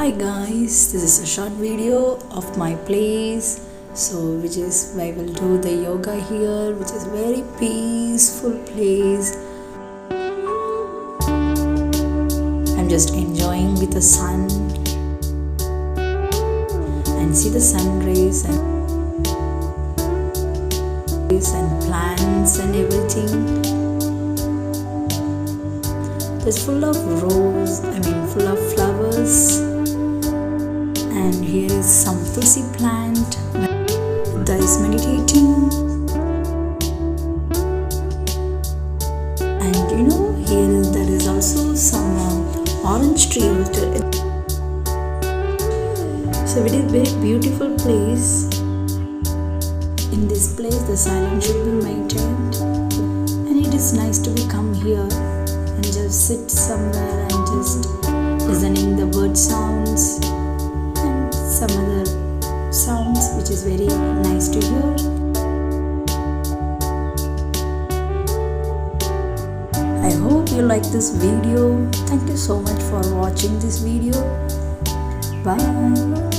Hi guys, this is a short video of my place. Which is I will do the yoga here, which is very peaceful place. I'm just enjoying with the sun and see the sun rays and plants and everything. It's full of full of flowers. And here is some tulsi plant that is meditating. And there is also some orange tree. So it is a very beautiful place. In this place the silence should be maintained, and it is nice to come here and just sit somewhere and just listening the bird sounds and some other sounds, which is very nice to hear. I hope you like this video. Thank you so much for watching this video. Bye.